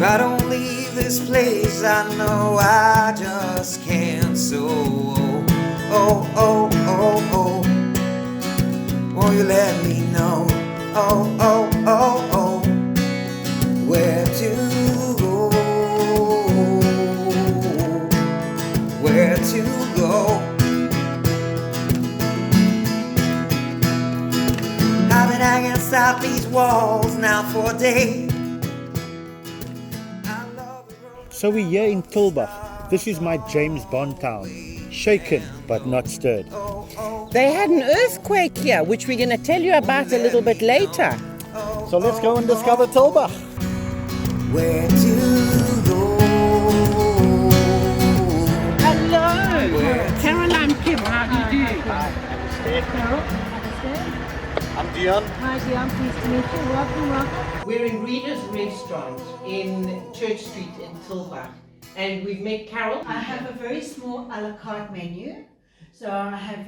I don't leave this place, I know I just can't. So, oh, oh, oh, oh, won't you let me know? Oh, oh, oh, oh, where to go, where to go. I've been hanging outside these walls now for a day. So we're here in Tulbagh. This is my James Bond town. Shaken but not stirred. They had an earthquake here, which we're going to tell you about a little bit later. So let's go and discover Tulbagh. Where to go? Hello, Caroline Kim, how do you do? Hi, Carol, I'm Dion. hi Dion, pleased to meet you. Welcome, welcome. We're in Reader's Restaurant in Church Street in Tulbagh. And we've met Carol. I have a very small a la carte menu. So I have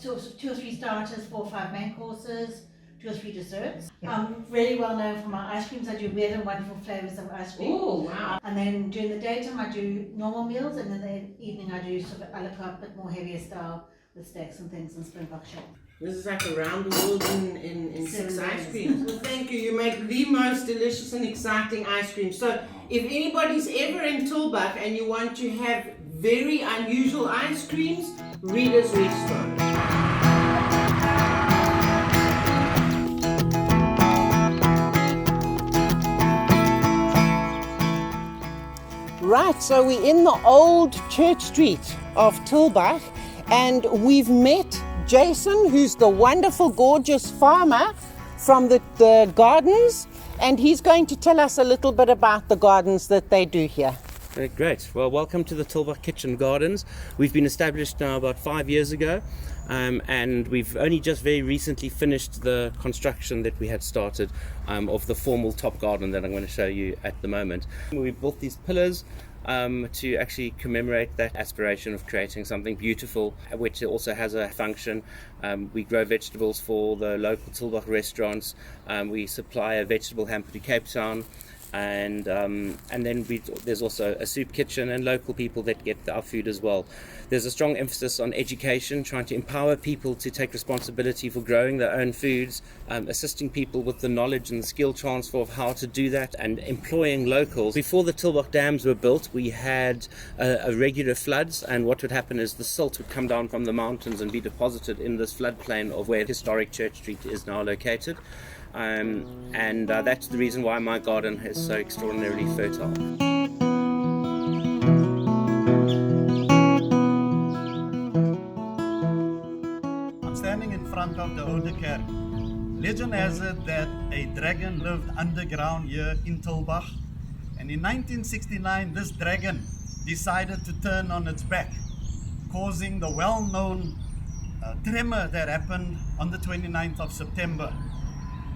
two or three starters, 4 or 5 main courses, 2 or 3 desserts. I'm really well known for my ice creams. I do weird and wonderful flavors of ice cream. Oh, wow. And then during the daytime I do normal meals, and then the evening I do sort of a la carte, but more heavier style with steaks and things and Springbok shell. This is like around the world in 6 7 ice days. creams. Well, thank you. You make the most delicious and exciting ice cream. So if anybody's ever in Tulbagh and you want to have very unusual ice creams, Reader's Restaurant. Right, so we're in the old Church Street of Tulbagh, and we've met Jayson, who's the wonderful, gorgeous farmer from the gardens, and he's going to tell us a little bit about the gardens that they do here. Great. Well, welcome to the Tulbagh Kitchen Gardens. We've been established now about 5 years ago, and we've only just very recently finished the construction that we had started of the formal top garden that I'm going to show you at the moment. We built these pillars to actually commemorate that aspiration of creating something beautiful, which also has a function. We grow vegetables for the local Tulbagh restaurants. We supply a vegetable hamper to Cape Town. And then there's also a soup kitchen and local people that get our food as well. There's a strong emphasis on education, trying to empower people to take responsibility for growing their own foods, assisting people with the knowledge and the skill transfer of how to do that, and employing locals. Before the Tulbagh dams were built, we had regular floods, and what would happen is the silt would come down from the mountains and be deposited in this floodplain of where historic Church Street is now located. And that's the reason why my garden is so extraordinarily fertile. I'm standing in front of the Oude Kerk. Legend has it that a dragon lived underground here in Tulbagh, and in 1969 this dragon decided to turn on its back, causing the well-known tremor that happened on the 29th of September.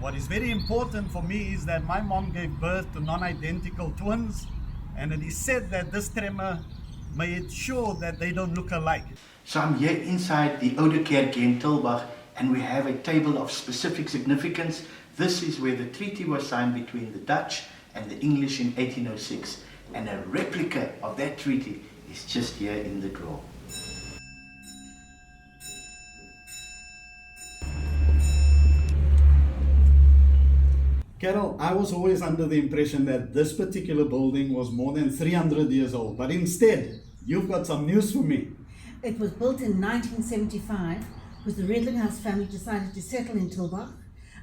What is very important for me is that my mom gave birth to non-identical twins, and it is said that this tremor made sure that they don't look alike. So I'm here inside the Oude Kerk in Tulbagh, and we have a table of specific significance. This is where the treaty was signed between the Dutch and the English in 1806, and a replica of that treaty is just here in the drawer. Carol, I was always under the impression that this particular building was more than 300 years old, but instead, you've got some news for me. It was built in 1975 because the Redlinghouse family decided to settle in Tulbagh,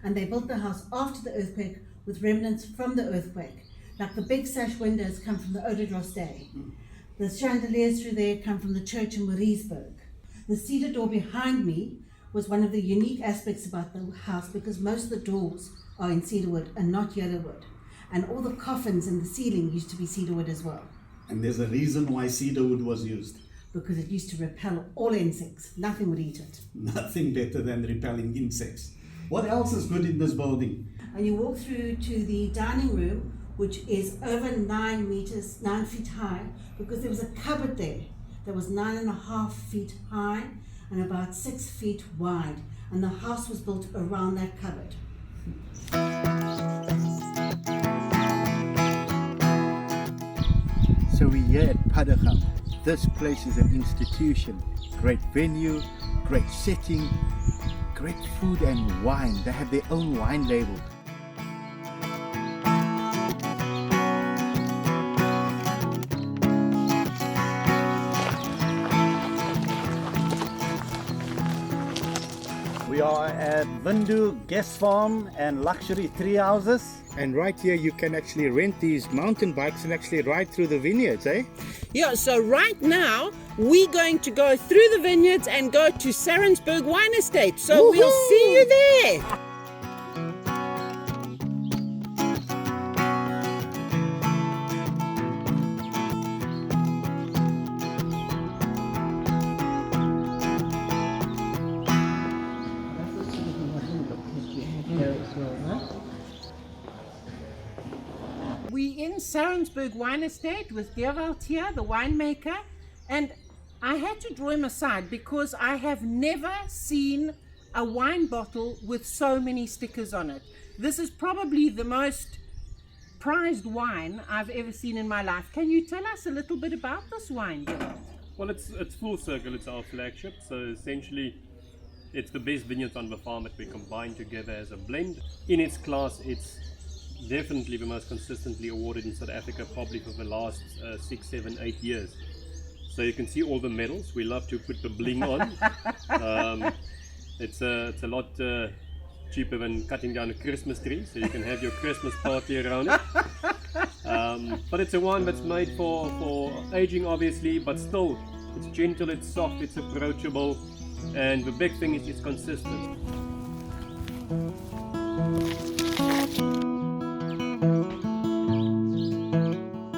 and they built the house after the earthquake with remnants from the earthquake. Like the big sash windows come from the Oudekloof day. The chandeliers through there come from the church in Wittedrift. The cedar door behind me was one of the unique aspects about the house because most of the doors are in cedarwood and not yellowwood. And all the coffins in the ceiling used to be cedarwood as well. And there's a reason why cedarwood was used. Because it used to repel all insects. Nothing would eat it. Nothing better than repelling insects. What else is good in this building? And you walk through to the dining room, which is over 9 feet high, because there was a cupboard there that was 9.5 feet high and about 6 feet wide. And the house was built around that cupboard. So we're here at Paddagang. This place is an institution. Great venue, great setting, great food and wine. They have their own wine label. We are at Vindoux Guest Farm and Luxury Tree Houses. And right here you can actually rent these mountain bikes and actually ride through the vineyards, eh? Yeah, so right now we're going to go through the vineyards and go to Saronsberg Wine Estate. So we'll see you there. We're in Saronsberg Wine Estate with Dewaldt here, the winemaker, and I had to draw him aside because I have never seen a wine bottle with so many stickers on it. This is probably the most prized wine I've ever seen in my life. Can you tell us a little bit about this wine, Dewaldt? Well, it's Full Circle. It's our flagship. So essentially, it's the best vineyards on the farm that we combine together as a blend. In its class, it's definitely the most consistently awarded in South Africa, probably for the last 6, 7, 8 years. So you can see all the medals. We love to put the bling on. It's a lot cheaper than cutting down a Christmas tree, so you can have your Christmas party around it. But it's a wine that's made for aging, obviously, but still it's gentle, it's soft, it's approachable, and the big thing is it's consistent.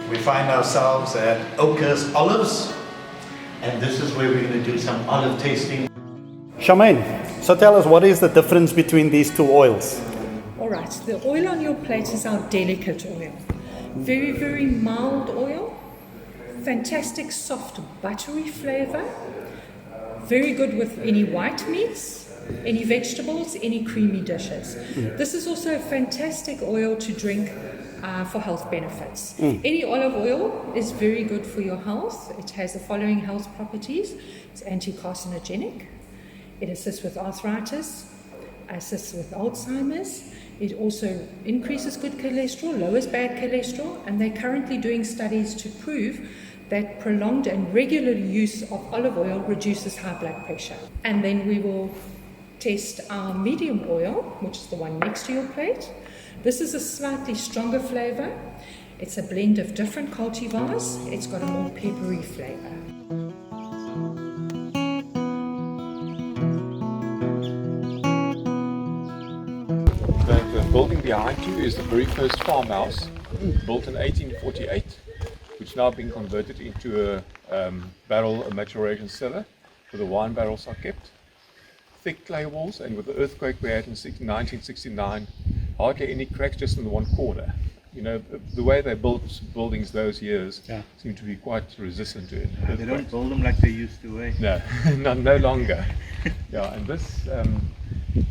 We find ourselves at Oakhurst Olives, and this is where we're going to do some olive tasting. Charmaine, so tell us, what is the difference between these two oils? Alright, the oil on your plate is our delicate oil. Very, very mild oil, fantastic soft buttery flavor, very good with any white meats, any vegetables, any creamy dishes. This is also a fantastic oil to drink for health benefits. Any olive oil is very good for your health. It has the following health properties. It's anti-carcinogenic. It assists with arthritis, assists with Alzheimer's. It also increases good cholesterol, lowers bad cholesterol, and they're currently doing studies to prove that prolonged and regular use of olive oil reduces high blood pressure. And then we will test our medium oil, which is the one next to your plate. This is a slightly stronger flavor. It's a blend of different cultivars. It's got a more peppery flavor. The building behind you is the very first farmhouse, built in 1848, which now been converted into a barrel maturation cellar, where the wine barrels are kept. Thick clay walls, and with the earthquake we had in 1969, hardly any cracks, just in the one corner. You know, the way they built buildings those years seem to be quite resistant to it. They don't build them like they used to, eh? No, no longer. Yeah, and this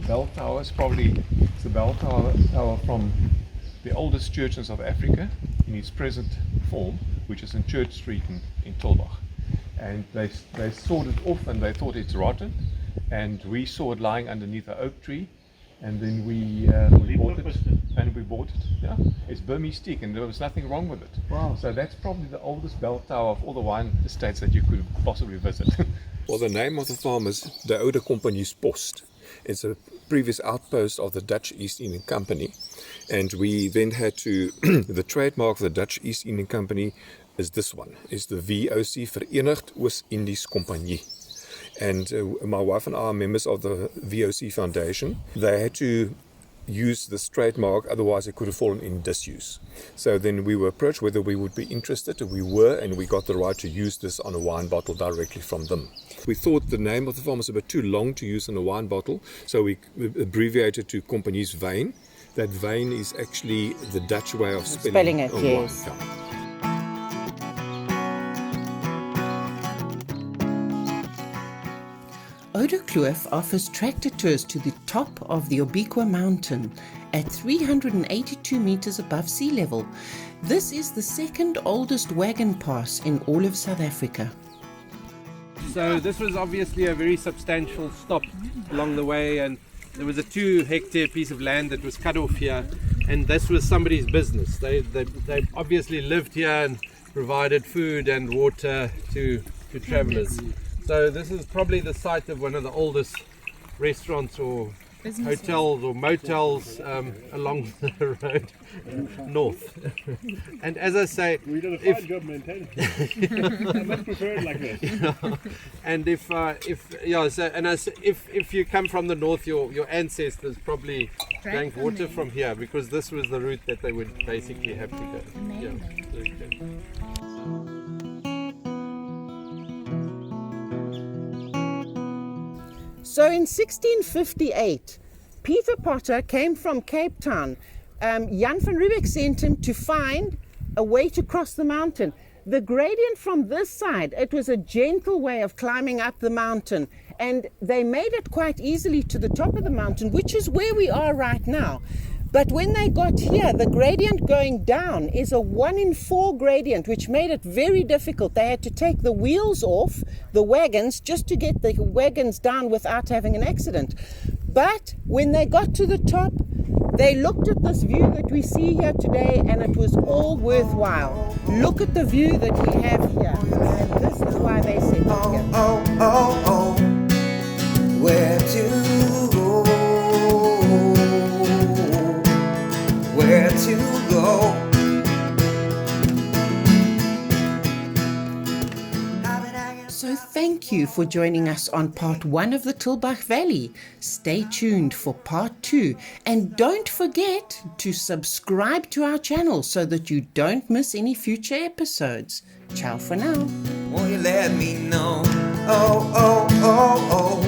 bell tower is probably the bell tower from the oldest church in South Africa in its present form, which is in Church Street in Tulbagh. And they sawed it off and they thought it's rotten, and we saw it lying underneath an oak tree, and then we bought it. And we bought it. Yeah, it's Burmese teak, and there was nothing wrong with it. Wow! So that's probably the oldest bell tower of all the wine estates that you could possibly visit. Well, the name of the farm is the Oude Compagnie's Post. It's a previous outpost of the Dutch East India Company, and we then had to the trademark of the Dutch East India Company is this one. It's the VOC Verenigd Oos-Indies Compagnie. And my wife and I are members of the VOC Foundation. They had to use this trademark, otherwise it could have fallen in disuse. So then we were approached whether we would be interested, and we were, and we got the right to use this on a wine bottle directly from them. We thought the name of the farm was a bit too long to use on a wine bottle, so we abbreviated to Compagnie's Wyn. That Wyn is actually the Dutch way of spelling it, yes. Wine. Yeah. Oudekloof offers tractor tours to the top of the Obequa mountain at 382 meters above sea level. This is the second oldest wagon pass in all of South Africa. So this was obviously a very substantial stop along the way, and there was a 2-hectare piece of land that was cut off here, and this was somebody's business. They obviously lived here and provided food and water to travellers. So this is probably the site of one of the oldest restaurants or hotels or motels along the road north. And as I say, we did a fine job maintaining it. I much prefer it like this. You know, and if you come from the north, your ancestors probably drank water from here, because this was the route that they would basically have to go. Yeah. Okay. So in 1658, Peter Potter came from Cape Town. Jan van Riebeeck sent him to find a way to cross the mountain. The gradient from this side, it was a gentle way of climbing up the mountain, and they made it quite easily to the top of the mountain, which is where we are right now. But when they got here, the gradient going down is a 1 in 4 gradient, which made it very difficult. They had to take the wheels off the wagons just to get the wagons down without having an accident. But when they got to the top, they looked at this view that we see here today, and it was all worthwhile. Look at the view that we have here, and this is why they settled here. Where to go? Where to go? So thank you for joining us on part 1 of the Tulbagh Valley. Stay tuned for part 2, and don't forget to subscribe to our channel so that you don't miss any future episodes. Ciao for now. Won't you let me know? Oh, oh, oh, oh.